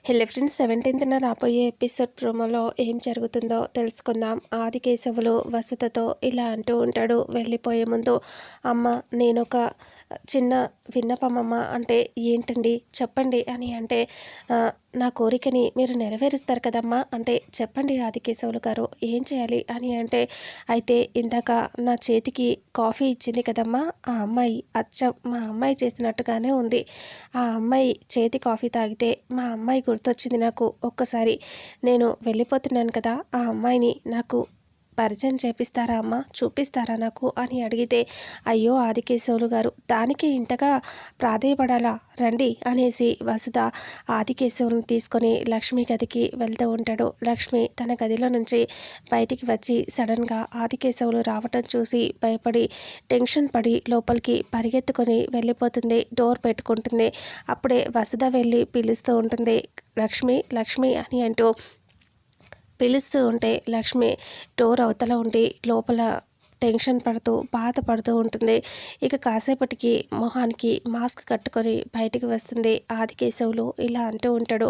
Hello friends, 17న రాబోయే episode ప్రోమోలో ఏం జరుగుతుందో తెలుసుకుందాం. ఆదికేశవులు వసుధతో ఇలా అంటూ ఉంటాడు వెళ్ళిపోయే ముందు. అమ్మ, నేనొక చిన్న విన్నపమమ్మ. అంటే ఏంటండి చెప్పండి అని అంటే, నా కోరికని మీరు నెరవేరుస్తారు కదమ్మా అంటే చెప్పండి ఆదికేశవులు గారు, ఏం చేయాలి అని అంటే, అయితే ఇందాక నా చేతికి కాఫీ ఇచ్చింది కదమ్మా, ఆ అమ్మాయి అచ్చం మా అమ్మాయి చేసినట్టుగానే ఉంది. ఆ అమ్మాయి చేతి కాఫీ తాగితే మా అమ్మాయి గుర్తొచ్చింది నాకు. ఒక్కసారి నేను వెళ్ళిపోతున్నాను కదా, ఆ అమ్మాయిని నాకు పరిచయం చేపిస్తారా అమ్మ, చూపిస్తారా నాకు అని అడిగితే, అయ్యో ఆదికేశవులు గారు, దానికి ఇంతగా ప్రాధేయపడాలా, రండి అనేసి వసుధ ఆదికేశవుని తీసుకొని లక్ష్మి గదికి వెళ్తూ ఉంటాడు. లక్ష్మి తన గదిలో నుంచి బయటికి వచ్చి సడన్గా ఆదికేశవులు రావటం చూసి భయపడి టెన్షన్ పడి లోపలికి పరిగెత్తుకొని వెళ్ళిపోతుంది. డోర్ పెట్టుకుంటుంది. అప్పుడే వసుధ వెళ్ళి పిలుస్తూ ఉంటుంది, లక్ష్మి లక్ష్మి అని అంటూ పిలుస్తూ ఉంటే లక్ష్మి డోర్ అవతల ఉండి లోపల టెన్షన్ పడుతూ బాధపడుతూ ఉంటుంది. ఇక కాసేపటికి మొహానికి మాస్క్ కట్టుకొని బయటికి వస్తుంది. ఆదికేశవులు ఇలా అంటూ ఉంటాడు,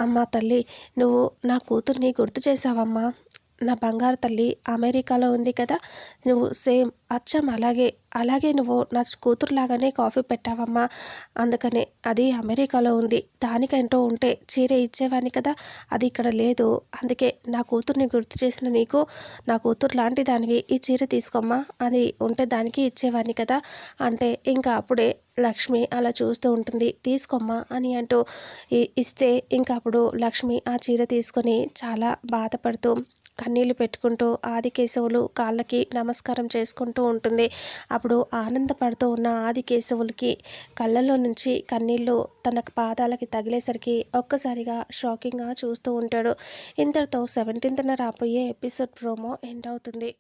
అమ్మ తల్లి, నువ్వు నా కూతుర్ని గుర్తు చేసావమ్మా. నా బంగారు తల్లి అమెరికాలో ఉంది కదా, నువ్వు సేమ్ అచ్చం అలాగే నువ్వు నా కూతురులాగానే కాఫీ పెట్టావమ్మా. అందుకనే అది అమెరికాలో ఉంది. దానికంటూ ఉంటే చీర ఇచ్చేవాడిని కదా, అది ఇక్కడ లేదు. అందుకే నా కూతుర్ని గుర్తు చేసిన నీకు, నా కూతురు లాంటి దానివి, ఈ చీర తీసుకోమ్మా, అది ఉంటే దానికి ఇచ్చేవాడిని కదా అంటే, ఇంకా అప్పుడే లక్ష్మి అలా చూస్తూ ఉంటుంది. తీసుకోమ్మా అని అంటూ ఇస్తే, ఇంకా అప్పుడు లక్ష్మి ఆ చీర తీసుకొని చాలా బాధపడుతూ కన్నీళ్లు పెట్టుకుంటూ ఆదికేశవులు కాళ్ళకి నమస్కారం చేసుకుంటూ ఉంటుంది. అప్పుడు ఆనందపడుతూ ఉన్న ఆదికేశవులకి కళ్ళల్లో నుంచి కన్నీళ్ళు తన పాదాలకి తగిలేసరికి ఒక్కసారిగా షాకింగ్గా చూస్తూ ఉంటాడు. ఇంతటితో 17న రాబోయే ఎపిసోడ్ ప్రోమో ఎండ్ అవుతుంది.